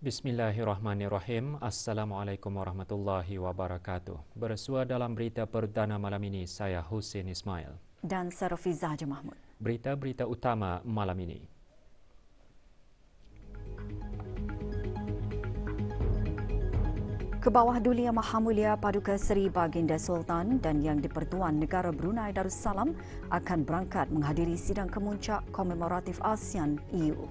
Bismillahirrahmanirrahim. Assalamualaikum warahmatullahi wabarakatuh. Bersua dalam berita perdana malam ini, saya Hussein Ismail. Dan Sarofiza Haji Mahmud. Berita-berita utama malam ini. Kebawah Duli Yang Maha Mulia Paduka Seri Baginda Sultan dan Yang di-Pertuan Negara Brunei Darussalam akan berangkat menghadiri sidang kemuncak komemoratif ASEAN EU.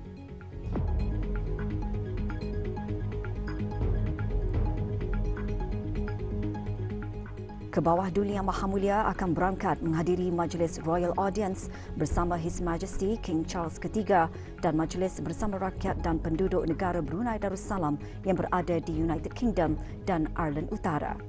Kebawah Duli Yang Maha Mulia akan berangkat menghadiri Majlis Royal Audience bersama His Majesty King Charles III dan Majlis bersama rakyat dan penduduk negara Brunei Darussalam yang berada di United Kingdom dan Ireland Utara.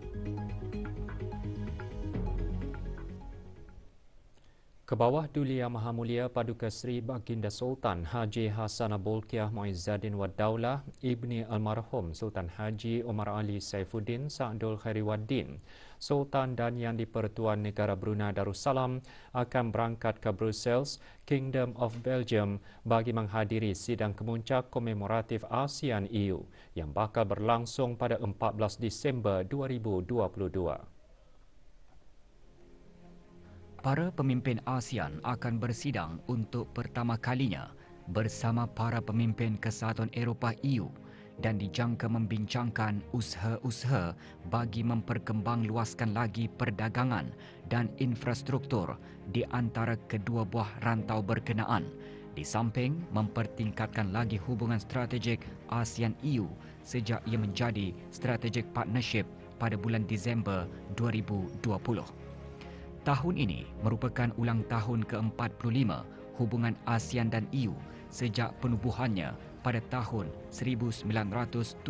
Kebawah Duli Yang Maha Mulia Paduka Seri Baginda Sultan Haji Hassanah Bolkiah Muizzaddin Wad Daulah Ibni Almarhum Sultan Haji Omar Ali Saifuddin Sa'dul Khairiwaddin Sultan dan Yang di-Pertuan Negara Brunei Darussalam akan berangkat ke Brussels, Kingdom of Belgium bagi menghadiri sidang kemuncak komemoratif ASEAN EU yang bakal berlangsung pada 14 Disember 2022. Para pemimpin ASEAN akan bersidang untuk pertama kalinya bersama para pemimpin Kesatuan Eropah EU dan dijangka membincangkan usaha-usaha bagi memperkembangluaskan lagi perdagangan dan infrastruktur di antara kedua buah rantau berkenaan, di samping mempertingkatkan lagi hubungan strategik ASEAN-EU sejak ia menjadi strategic partnership pada bulan Disember 2020. Tahun ini merupakan ulang tahun ke-45 hubungan ASEAN dan EU sejak penubuhannya pada tahun 1977.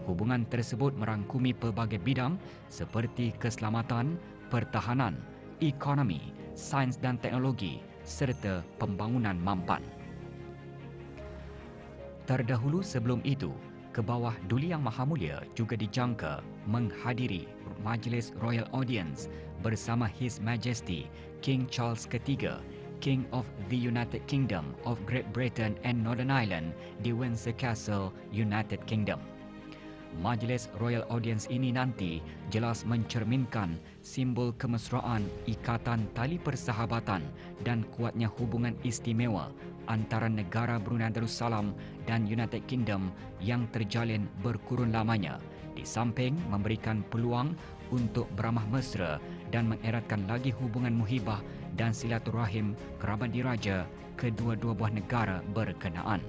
Hubungan tersebut merangkumi pelbagai bidang seperti keselamatan, pertahanan, ekonomi, sains dan teknologi serta pembangunan mampan. Terdahulu sebelum itu, Kebawah Duli Yang Maha Mulia juga dijangka menghadiri Majlis Royal Audience bersama His Majesty King Charles III, King of the United Kingdom of Great Britain and Northern Ireland di Windsor Castle, United Kingdom. Majlis Royal Audience ini nanti jelas mencerminkan simbol kemesraan, ikatan tali persahabatan dan kuatnya hubungan istimewa antara negara Brunei Darussalam dan United Kingdom yang terjalin berkurun lamanya, di samping memberikan peluang untuk beramah mesra dan mengeratkan lagi hubungan muhibah dan silaturahim kerabat diraja kedua-dua buah negara berkenaan.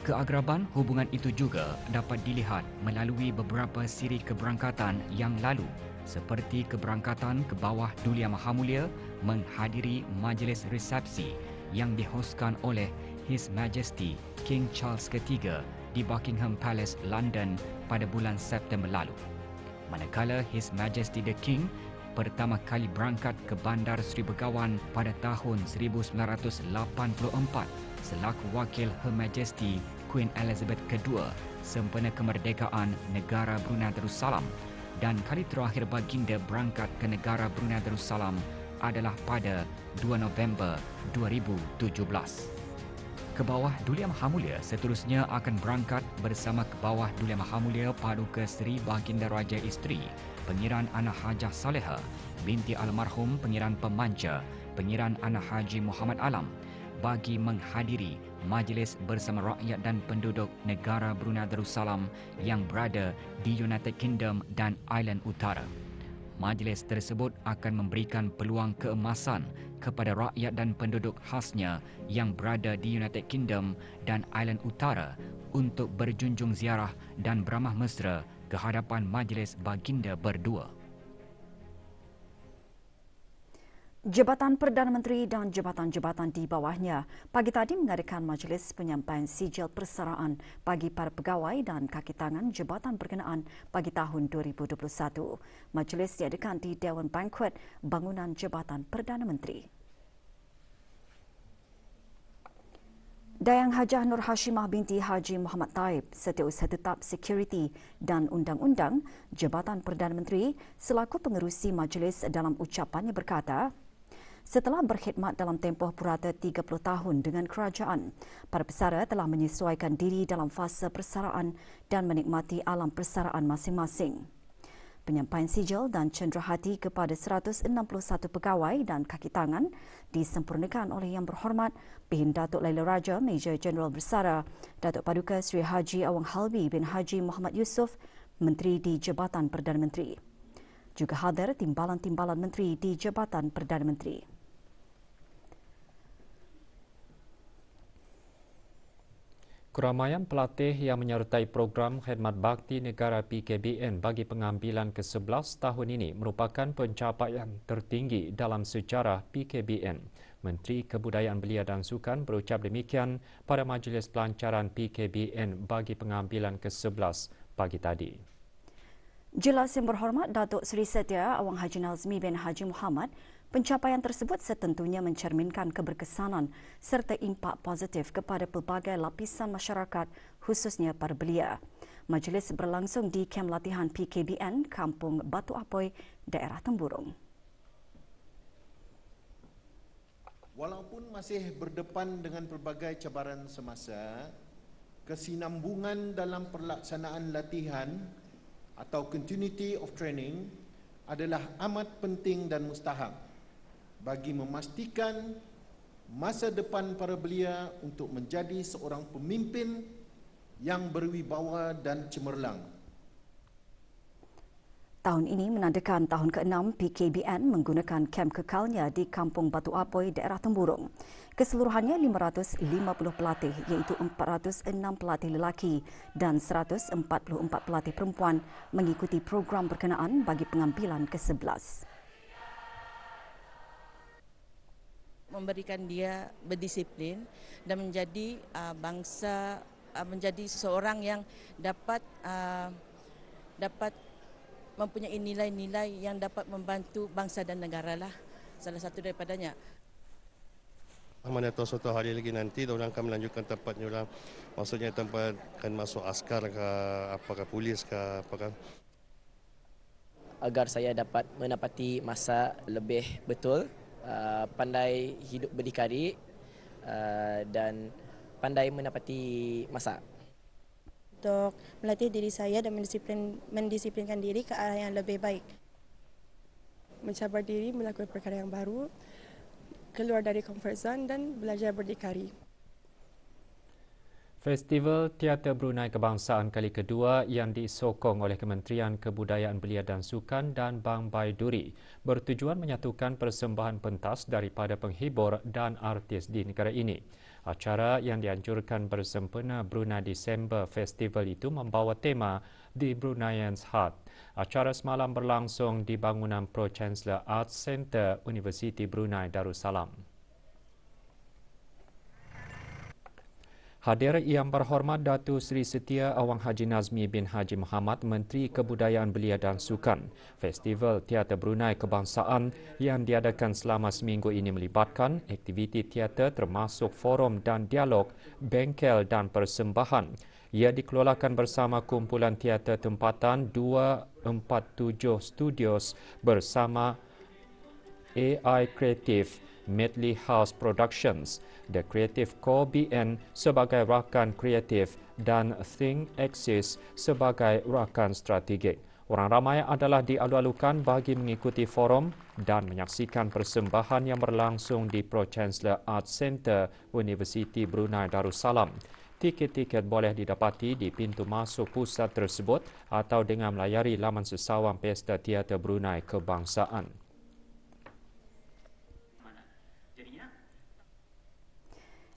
Keagraban hubungan itu juga dapat dilihat melalui beberapa siri keberangkatan yang lalu, seperti keberangkatan Kebawah Duli Yang Maha Mulia menghadiri majlis resepsi yang dihoskan oleh His Majesty King Charles III di Buckingham Palace, London pada bulan September lalu. Manakala His Majesty the King pertama kali berangkat ke Bandar Seri Begawan pada tahun 1984 selaku wakil Her Majesty Queen Elizabeth II sempena kemerdekaan negara Brunei Darussalam, dan kali terakhir baginda berangkat ke negara Brunei Darussalam adalah pada 2 November 2017. Kebawah Duli Yang Maha Mulia seterusnya akan berangkat bersama Kebawah Duli Yang Maha Mulia Paduka Seri Baginda Raja Isteri Pengiran Ana Hajah Salehah binti almarhum Pengiran Pemanca Pengiran Ana Haji Muhammad Alam bagi menghadiri majlis bersama rakyat dan penduduk negara Brunei Darussalam yang berada di United Kingdom dan Ireland Utara. Majlis tersebut akan memberikan peluang keemasan kepada rakyat dan penduduk khasnya yang berada di United Kingdom dan Ireland Utara untuk berjunjung ziarah dan beramah mesra ke hadapan majlis baginda berdua. Jabatan Perdana Menteri dan jabatan-jabatan di bawahnya pagi tadi mengadakan majlis penyampaian sijil persaraan bagi para pegawai dan kaki tangan jabatan berkenaan bagi tahun 2021. Majlis diadakan di Dewan Banquet Bangunan Jabatan Perdana Menteri. Dayang Hajah Nur Hashimah binti Haji Muhammad Taib, Setiausaha Tetap Sekuriti dan Undang-Undang Jabatan Perdana Menteri selaku pengerusi majlis dalam ucapannya berkata, setelah berkhidmat dalam tempoh purata 30 tahun dengan kerajaan. Para pesara telah menyesuaikan diri dalam fasa persaraan dan menikmati alam persaraan masing-masing. Penyampaian sijil dan cenderahati kepada 161 pegawai dan kaki tangan disempurnakan oleh Yang Berhormat Bin Datuk Laila Raja Major Jeneral Bersara Datuk Paduka Sri Haji Awang Halbi bin Haji Muhammad Yusof, Menteri di Jabatan Perdana Menteri. Juga hadir timbalan-timbalan menteri di Jabatan Perdana Menteri. Keramaian pelatih yang menyertai program Khidmat Bakti Negara PKBN bagi pengambilan ke-11 tahun ini merupakan pencapaian tertinggi dalam sejarah PKBN. Menteri Kebudayaan Belia dan Sukan berucap demikian pada majlis pelancaran PKBN bagi pengambilan ke-11 pagi tadi. Jelas Yang Berhormat Datuk Seri Setia Awang Haji Nazmi bin Haji Muhammad, pencapaian tersebut setentunya mencerminkan keberkesanan serta impak positif kepada pelbagai lapisan masyarakat, khususnya para belia. Majlis berlangsung di kem latihan PKBN Kampung Batu Apoi, daerah Temburong. Walaupun masih berdepan dengan pelbagai cabaran semasa, kesinambungan dalam pelaksanaan latihan atau continuity of training adalah amat penting dan mustahak bagi memastikan masa depan para belia untuk menjadi seorang pemimpin yang berwibawa dan cemerlang. Tahun ini menandakan tahun ke-6 PKBN menggunakan kem kekalnya di Kampung Batu Apoi, daerah Temburong. Keseluruhannya 550 pelatih iaitu 406 pelatih lelaki dan 144 pelatih perempuan mengikuti program berkenaan bagi pengambilan ke-11. Memberikan dia berdisiplin dan menjadi menjadi seseorang yang dapat mempunyai nilai-nilai yang dapat membantu bangsa dan negara lah. Salah satu daripadanya. Mana tahu suatu hari lagi nanti orang akan melanjutkan tempatnya orang, maksudnya tempat akan masuk askar ke apakah polis ke apakah, agar saya dapat menepati masa lebih betul, pandai hidup berdikari dan pandai menepati masa. Untuk melatih diri saya dan mendisiplinkan diri ke arah yang lebih baik. Mencabar diri, melakukan perkara yang baru, keluar dari comfort zone dan belajar berdikari. Festival Teater Brunei Kebangsaan kali kedua yang disokong oleh Kementerian Kebudayaan Belia dan Sukan dan Bank Baiduri bertujuan menyatukan persembahan pentas daripada penghibur dan artis di negara ini. Acara yang dianjurkan bersempena Brunei Disember Festival itu membawa tema The Bruneians Heart. Acara semalam berlangsung di bangunan Pro Chancellor Arts Centre Universiti Brunei Darussalam. Hadir Yang Berhormat Datuk Seri Setia Awang Haji Nazmi bin Haji Muhammad, Menteri Kebudayaan Belia dan Sukan. Festival Teater Brunei Kebangsaan yang diadakan selama seminggu ini melibatkan aktiviti teater termasuk forum dan dialog, bengkel dan persembahan. Ia dikelolakan bersama kumpulan teater tempatan 247 Studios bersama AI Creative, Medley House Productions, The Creative Core BN sebagai rakan kreatif dan Think Axis sebagai rakan strategik. Orang ramai adalah dialu-alukan bagi mengikuti forum dan menyaksikan persembahan yang berlangsung di Pro Chancellor Arts Centre Universiti Brunei Darussalam. Tiket-tiket boleh didapati di pintu masuk pusat tersebut atau dengan melayari laman sesawang Pesta Teater Brunei Kebangsaan.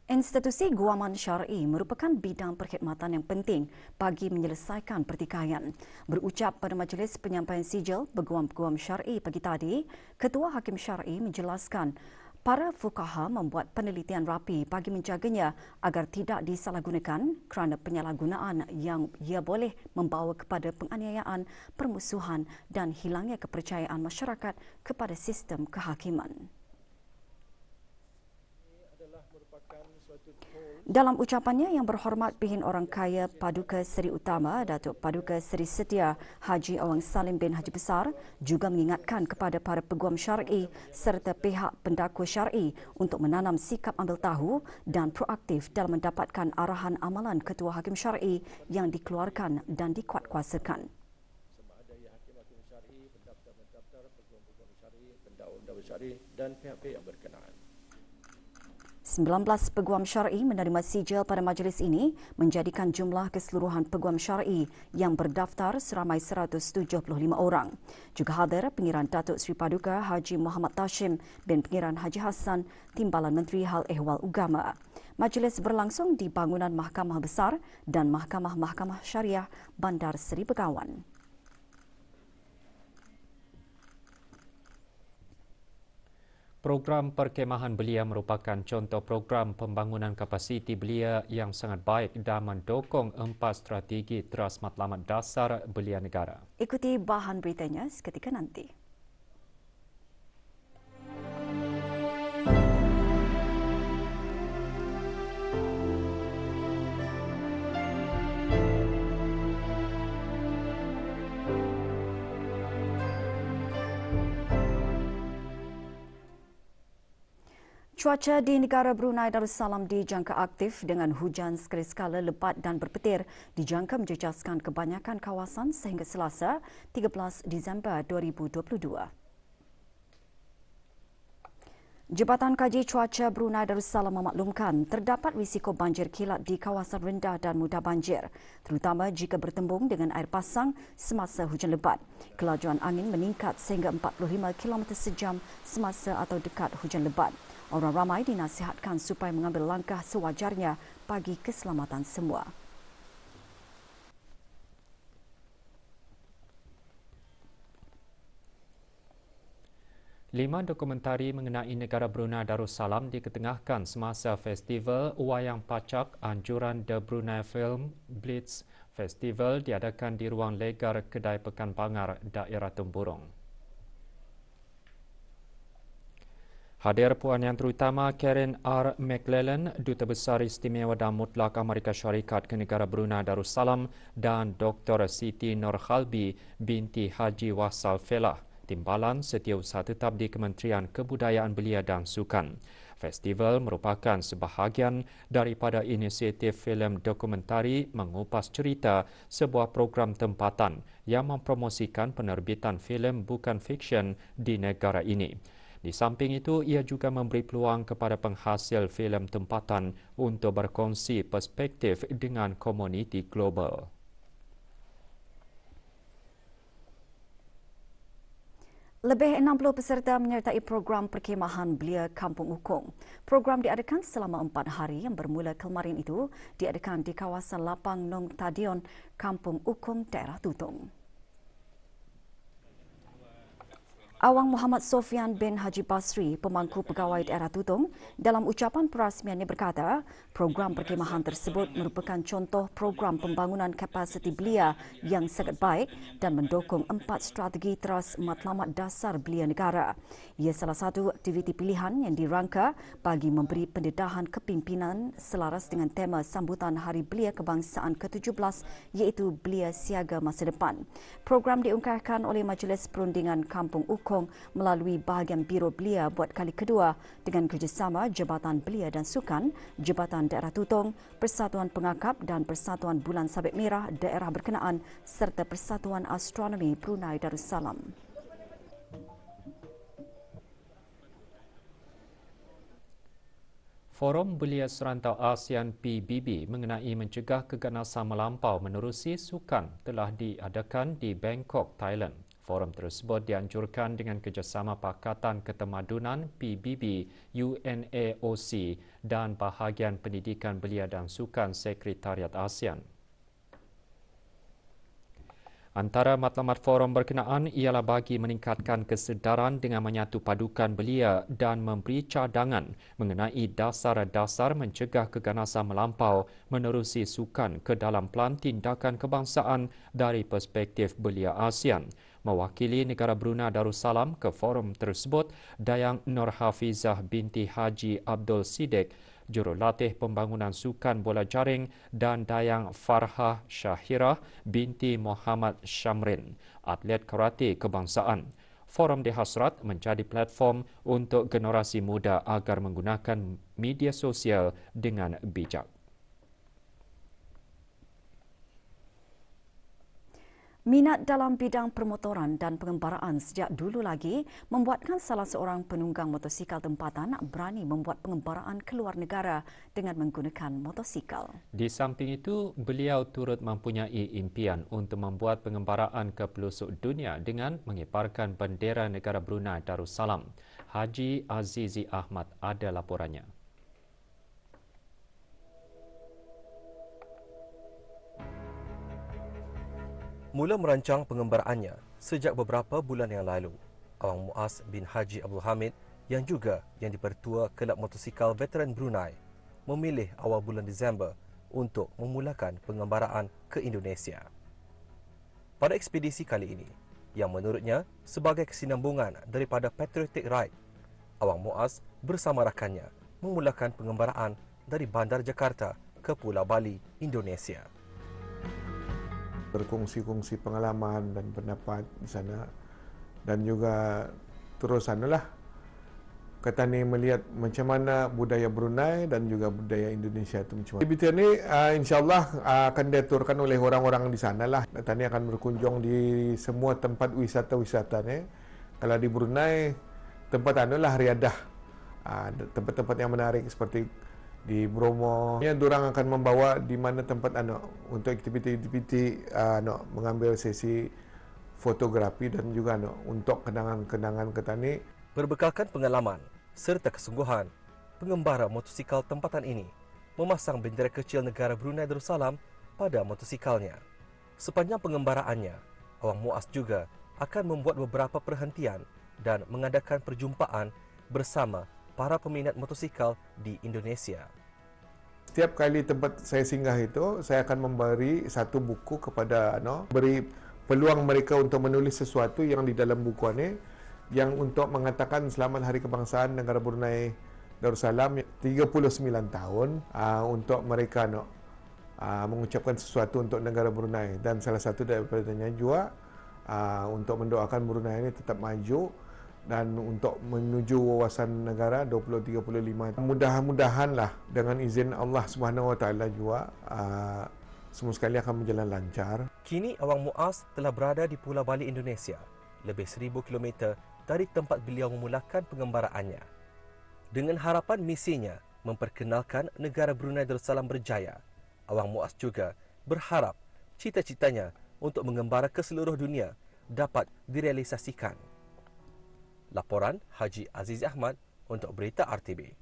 Institusi Guaman Syar'i merupakan bidang perkhidmatan yang penting bagi menyelesaikan pertikaian. Berucap pada majlis penyampaian sijil Peguam-Peguam Syar'i pagi tadi, Ketua Hakim Syar'i menjelaskan para fuqaha membuat penelitian rapi bagi menjaganya agar tidak disalahgunakan kerana penyalahgunaan yang ia boleh membawa kepada penganiayaan, permusuhan dan hilangnya kepercayaan masyarakat kepada sistem kehakiman. Adalah merupakan Dalam ucapannya yang berhormat Pihin Orang Kaya Paduka Seri Utama Datuk Paduka Seri Setia Haji Awang Salim bin Haji Besar juga mengingatkan kepada para peguam syar'i serta pihak pendakwa syar'i untuk menanam sikap ambil tahu dan proaktif dalam mendapatkan arahan amalan Ketua Hakim Syar'i yang dikeluarkan dan dikuatkuasakan. Dan pihak-pihak yang berkenaan. 19 peguam syar'i menerima sijil pada majlis ini menjadikan jumlah keseluruhan peguam syar'i yang berdaftar seramai 175 orang. Juga hadir Pengiran Datuk Seri Paduka Haji Muhammad Tashim bin Pengiran Haji Hassan, Timbalan Menteri Hal Ehwal Ugama. Majlis berlangsung di bangunan Mahkamah Besar dan Mahkamah Syariah Bandar Seri Begawan. Program perkemahan belia merupakan contoh program pembangunan kapasiti belia yang sangat baik dan mendukung 4 strategi teras matlamat dasar belia negara. Ikuti bahan beritanya seketika nanti. Cuaca di negara Brunei Darussalam dijangka aktif dengan hujan sekali-sekala lebat dan berpetir dijangka menjejaskan kebanyakan kawasan sehingga Selasa 13 Disember 2022. Jabatan Kaji Cuaca Brunei Darussalam memaklumkan terdapat risiko banjir kilat di kawasan rendah dan mudah banjir, terutama jika bertembung dengan air pasang semasa hujan lebat. Kelajuan angin meningkat sehingga 45 km sejam semasa atau dekat hujan lebat. Orang ramai dinasihatkan supaya mengambil langkah sewajarnya bagi keselamatan semua. Lima dokumentari mengenai negara Brunei Darussalam diketengahkan semasa Festival Wayang Pacak Anjuran The Brunei Film Blitz Festival diadakan di ruang legar Kedai Pekan Bangar, daerah Temburong. Hadir Puan Yang Terutama Karen R. McClellan, Duta Besar Istimewa dan Mutlak Amerika Syarikat ke negara Brunei Darussalam dan Dr. Siti Nurkhalbi binti Haji Wasal Felah, Timbalan Setiausaha Tetap di Kementerian Kebudayaan Belia dan Sukan. Festival merupakan sebahagian daripada inisiatif filem dokumentari mengupas cerita sebuah program tempatan yang mempromosikan penerbitan filem bukan fiksyen di negara ini. Di samping itu, ia juga memberi peluang kepada penghasil filem tempatan untuk berkongsi perspektif dengan komuniti global. Lebih 60 peserta menyertai program perkemahan belia Kampung Ukong. Program diadakan selama 4 hari yang bermula kemarin itu diadakan di kawasan Lapang Nong Tadion, Kampung Ukong, daerah Tutong. Awang Muhammad Sofian bin Haji Basri, pemangku pegawai daerah Tutong, dalam ucapan perasmiannya berkata, program perkemahan tersebut merupakan contoh program pembangunan kapasiti belia yang sangat baik dan mendukung 4 strategi teras matlamat dasar belia negara. Ia salah satu aktiviti pilihan yang dirangka bagi memberi pendedahan kepimpinan selaras dengan tema sambutan Hari Belia Kebangsaan ke-17 iaitu Belia Siaga Masa Depan. Program diungkapkan oleh Majlis Perundingan Kampung Ukong melalui bahagian Biro Belia buat kali kedua dengan kerjasama Jabatan Belia dan Sukan, Jabatan Daerah Tutong, Persatuan Pengakap dan Persatuan Bulan Sabit Merah daerah berkenaan serta Persatuan Astronomi Brunei Darussalam. Forum Belia Serantau ASEAN PBB mengenai mencegah keganasan melampau menerusi sukan telah diadakan di Bangkok, Thailand. Forum tersebut dianjurkan dengan kerjasama Pakatan Ketemadunan PBB, UNAOC dan Bahagian Pendidikan Belia dan Sukan Sekretariat ASEAN. Antara matlamat forum berkenaan ialah bagi meningkatkan kesedaran dengan menyatu padukan belia dan memberi cadangan mengenai dasar-dasar mencegah keganasan melampau menerusi sukan ke dalam Pelan Tindakan Kebangsaan dari perspektif belia ASEAN. Mewakili negara Brunei Darussalam ke forum tersebut, Dayang Nur Hafizah binti Haji Abdul Siddiq, Jurulatih Pembangunan Sukan Bola Jaring dan Dayang Farhah Syahirah binti Muhammad Syamrin, atlet karate kebangsaan. Forum dihasrat menjadi platform untuk generasi muda agar menggunakan media sosial dengan bijak. Minat dalam bidang permotoran dan pengembaraan sejak dulu lagi membuatkan salah seorang penunggang motosikal tempatan berani membuat pengembaraan ke luar negara dengan menggunakan motosikal. Di samping itu, beliau turut mempunyai impian untuk membuat pengembaraan ke pelosok dunia dengan mengibarkan bendera negara Brunei Darussalam. Haji Azizi Ahmad ada laporannya. Mula merancang pengembaraannya sejak beberapa bulan yang lalu, Awang Muaz bin Haji Abdul Hamid yang juga yang dipertua Kelab Motosikal Veteran Brunei memilih awal bulan Disember untuk memulakan pengembaraan ke Indonesia. Pada ekspedisi kali ini, yang menurutnya sebagai kesinambungan daripada Patriotic Ride, Awang Muaz bersama rakannya memulakan pengembaraan dari Bandar Jakarta ke Pulau Bali, Indonesia. Berkongsi-kongsi pengalaman dan pendapat di sana, dan juga terus kata ni melihat macam mana budaya Brunei dan juga budaya Indonesia itu macam mana. Aktiviti ini insyaAllah akan diaturkan oleh orang-orang di sana lah. Kata ni akan berkunjung di semua tempat wisata-wisata ni. Kalau di Brunei, tempat riadah, tempat-tempat yang menarik seperti di Bromo. Diorang akan membawa di mana tempat untuk aktiviti-aktiviti mengambil sesi fotografi dan juga untuk kenangan-kenangan ketani. Berbekalkan pengalaman serta kesungguhan, pengembara motosikal tempatan ini memasang bendera kecil negara Brunei Darussalam pada motosikalnya. Sepanjang pengembaraannya, Awang Muaz juga akan membuat beberapa perhentian dan mengadakan perjumpaan bersama para peminat motosikal di Indonesia. Setiap kali tempat saya singgah itu, saya akan memberi satu buku kepada beri peluang mereka untuk menulis sesuatu yang di dalam buku ini, yang untuk mengatakan selamat Hari Kebangsaan Negara Brunei Darussalam 39 tahun, untuk mereka mengucapkan sesuatu untuk negara Brunei, dan salah satu daripadanya juga untuk mendoakan Brunei ini tetap maju dan untuk menuju wawasan negara 2035. Mudah-mudahanlah dengan izin Allah Subhanahu Wa Taala juga semua sekali akan berjalan lancar. Kini Awang Muaz telah berada di Pulau Bali, Indonesia, lebih 1000 km dari tempat beliau memulakan pengembaraannya. Dengan harapan misinya memperkenalkan negara Brunei Darussalam berjaya, Awang Muaz juga berharap cita-citanya untuk mengembara ke seluruh dunia dapat direalisasikan. Laporan Haji Azizi Ahmad untuk Berita RTB.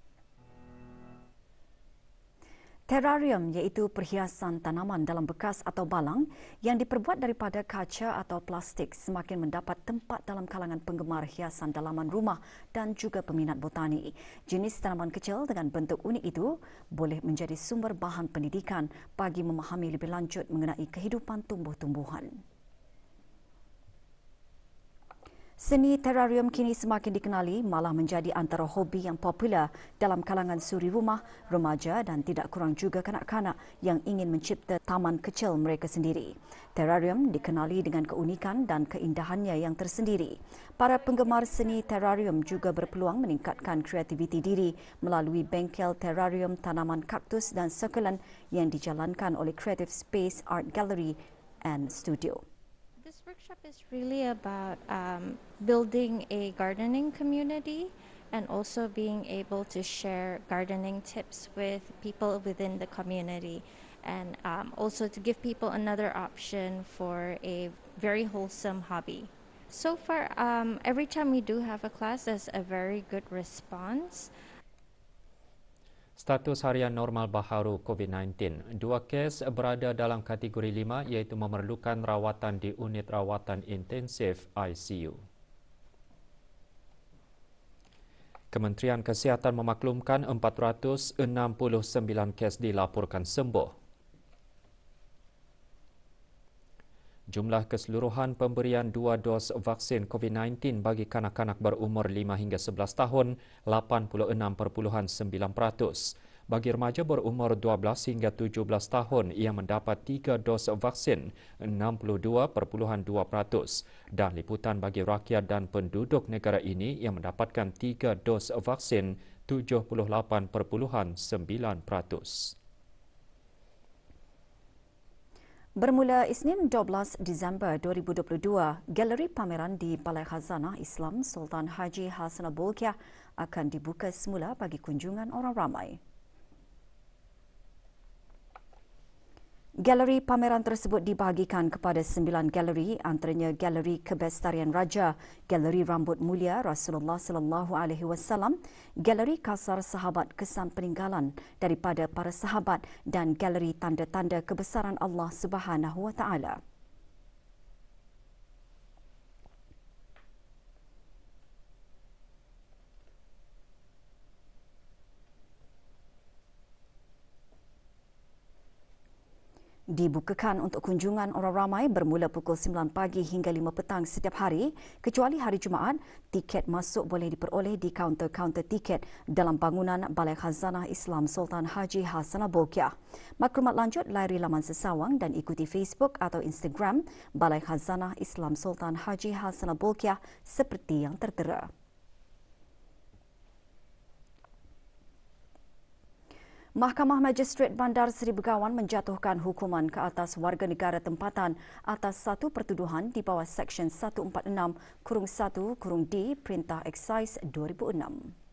Terrarium iaitu perhiasan tanaman dalam bekas atau balang yang diperbuat daripada kaca atau plastik semakin mendapat tempat dalam kalangan penggemar hiasan dalaman rumah dan juga peminat botani. Jenis tanaman kecil dengan bentuk unik itu boleh menjadi sumber bahan pendidikan bagi memahami lebih lanjut mengenai kehidupan tumbuh-tumbuhan. Seni terrarium kini semakin dikenali, malah menjadi antara hobi yang popular dalam kalangan suri rumah, remaja dan tidak kurang juga kanak-kanak yang ingin mencipta taman kecil mereka sendiri. Terrarium dikenali dengan keunikan dan keindahannya yang tersendiri. Para penggemar seni terrarium juga berpeluang meningkatkan kreativiti diri melalui bengkel terrarium tanaman kaktus dan succulent yang dijalankan oleh Creative Space Art Gallery and Studio. This workshop is really about building a gardening community and also being able to share gardening tips with people within the community, and also to give people another option for a very wholesome hobby. So far, every time we do have a class, there's a very good response. Status harian normal baharu COVID-19. 2 kes berada dalam kategori 5 iaitu memerlukan rawatan di unit rawatan intensif ICU. Kementerian Kesihatan memaklumkan 469 kes dilaporkan sembuh. Jumlah keseluruhan pemberian 2 dos vaksin COVID-19 bagi kanak-kanak berumur 5 hingga 11 tahun 86.9%. Bagi remaja berumur 12 hingga 17 tahun yang mendapat 3 dos vaksin, 62.2%, dan liputan bagi rakyat dan penduduk negara ini yang mendapatkan 3 dos vaksin, 78.9%. Bermula Isnin 12 Disember 2022, galeri pameran di Balai Khazanah Islam Sultan Haji Hassanal Bolkiah akan dibuka semula bagi kunjungan orang ramai. Galeri pameran tersebut dibahagikan kepada 9 galeri, antaranya Galeri Kebestarian Raja, Galeri Rambut Mulia Rasulullah sallallahu alaihi wasallam, Galeri Kasar Sahabat Kesan Peninggalan daripada para sahabat dan Galeri Tanda-tanda Kebesaran Allah Subhanahu wa taala. Dibukakan untuk kunjungan orang ramai bermula pukul 9 pagi hingga 5 petang setiap hari, kecuali hari Jumaat. Tiket masuk boleh diperoleh di kaunter-kaunter tiket dalam bangunan Balai Khazanah Islam Sultan Haji Hassanal Bolkiah. Maklumat lanjut layari laman sesawang dan ikuti Facebook atau Instagram Balai Khazanah Islam Sultan Haji Hassanal Bolkiah seperti yang tertera. Mahkamah Magistrate Bandar Seri Begawan menjatuhkan hukuman ke atas warga negara tempatan atas satu pertuduhan di bawah Seksyen 146-1-D Perintah Eksais 2006.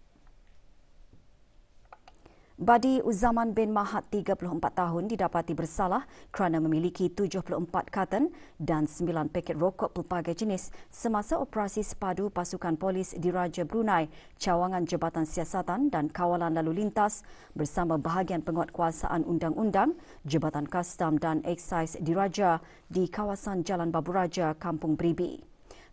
Badi Uzaman bin Mahat, 34 tahun, didapati bersalah kerana memiliki 74 karton dan 9 paket rokok pelbagai jenis semasa operasi sepadu pasukan polis di Raja Brunei, Cawangan Jabatan Siasatan dan Kawalan Lalu Lintas bersama bahagian penguatkuasaan undang-undang, Jabatan Kastam dan Eksais di Raja di kawasan Jalan Babu Raja, Kampung Beribi.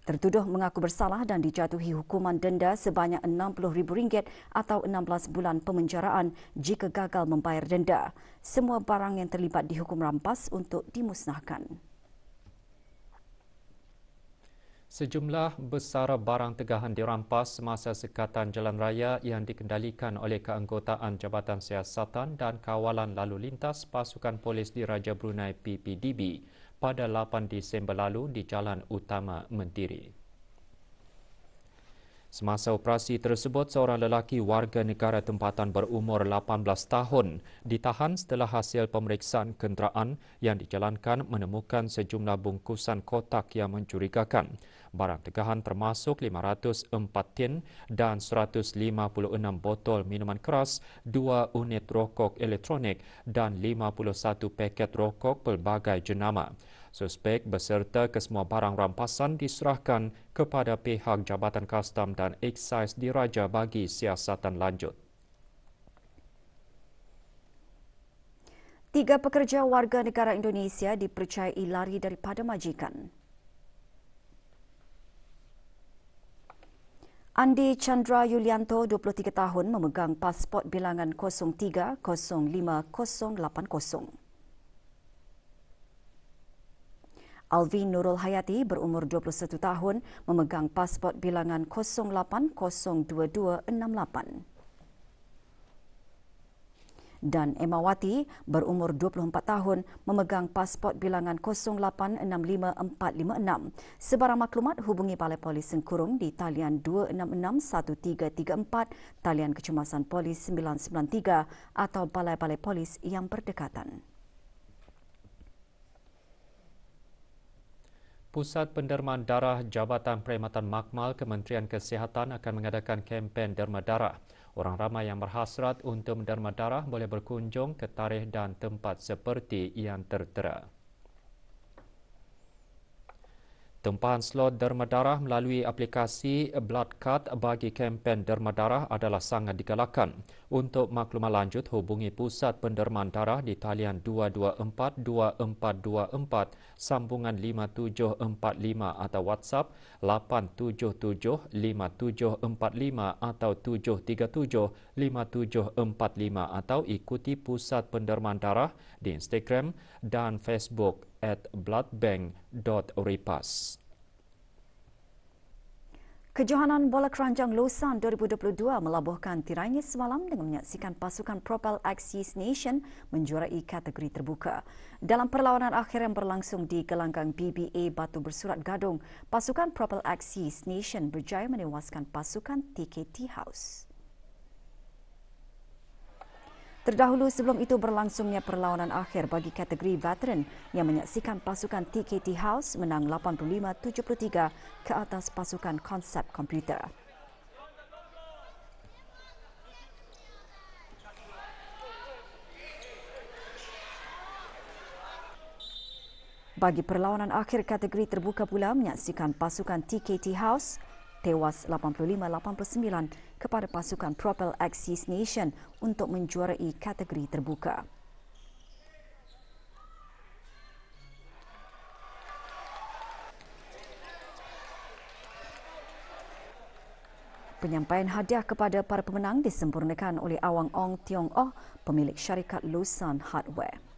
Tertuduh mengaku bersalah dan dijatuhi hukuman denda sebanyak RM60,000 atau 16 bulan pemenjaraan jika gagal membayar denda. Semua barang yang terlibat dihukum rampas untuk dimusnahkan. Sejumlah besar barang tegahan dirampas semasa sekatan jalan raya yang dikendalikan oleh keanggotaan Jabatan Siasatan dan Kawalan Lalu Lintas Pasukan Polis di Raja Brunei PPDB pada 8 Disember lalu di Jalan Utama Mentiri. Semasa operasi tersebut, seorang lelaki warga negara tempatan berumur 18 tahun ditahan setelah hasil pemeriksaan kenderaan yang dijalankan menemukan sejumlah bungkusan kotak yang mencurigakan. Barang tegahan termasuk 504 tin dan 156 botol minuman keras, 2 unit rokok elektronik dan 51 paket rokok pelbagai jenama. Suspek beserta kesemua barang rampasan diserahkan kepada pihak Jabatan Kastam dan Eksais di Raja bagi siasatan lanjut. 3 pekerja warga negara Indonesia dipercayai lari daripada majikan. Andi Chandra Yulianto, 23 tahun, memegang pasport bilangan 03058080. Alvin Nurul Hayati, berumur 21 tahun, memegang pasport bilangan 08022268. Dan Emawati, berumur 24 tahun, memegang pasport bilangan 08654556. Sebarang maklumat hubungi Balai Polis Sengkurung di talian 2661334, talian Kecemasan Polis 993 atau balai-balai polis yang berdekatan. Pusat Pendermaan Darah Jabatan Perkhidmatan Makmal Kementerian Kesihatan akan mengadakan kempen derma darah. Orang ramai yang berhasrat untuk menderma darah boleh berkunjung ke tarikh dan tempat seperti yang tertera. Tempahan slot derma darah melalui aplikasi Blood Card bagi kempen derma darah adalah sangat digalakkan. Untuk maklumat lanjut, hubungi Pusat Pendermaan Darah di talian 224-2424, sambungan 5745 atau WhatsApp 877-5745 atau 737-5745 atau ikuti Pusat Pendermaan Darah di Instagram dan Facebook @bloodbank.repas. Kejohanan Bola Keranjang Lausanne 2022 melabuhkan tirainya semalam dengan menyaksikan pasukan Propel Axis Nation menjuarai kategori terbuka. Dalam perlawanan akhir yang berlangsung di gelanggang BBA Batu Bersurat Gadong, pasukan Propel Axis Nation berjaya menewaskan pasukan TKT House. Terdahulu sebelum itu berlangsungnya perlawanan akhir bagi kategori veteran yang menyaksikan pasukan TKT House menang 85-73 ke atas pasukan konsep komputer. Bagi perlawanan akhir kategori terbuka pula menyaksikan pasukan TKT House tewas 85-89 kepada pasukan Propel Axis Nation untuk menjuarai kategori terbuka. Penyampaian hadiah kepada para pemenang disempurnakan oleh Awang Ong Tiong Oh, pemilik syarikat Lausanne Hardware.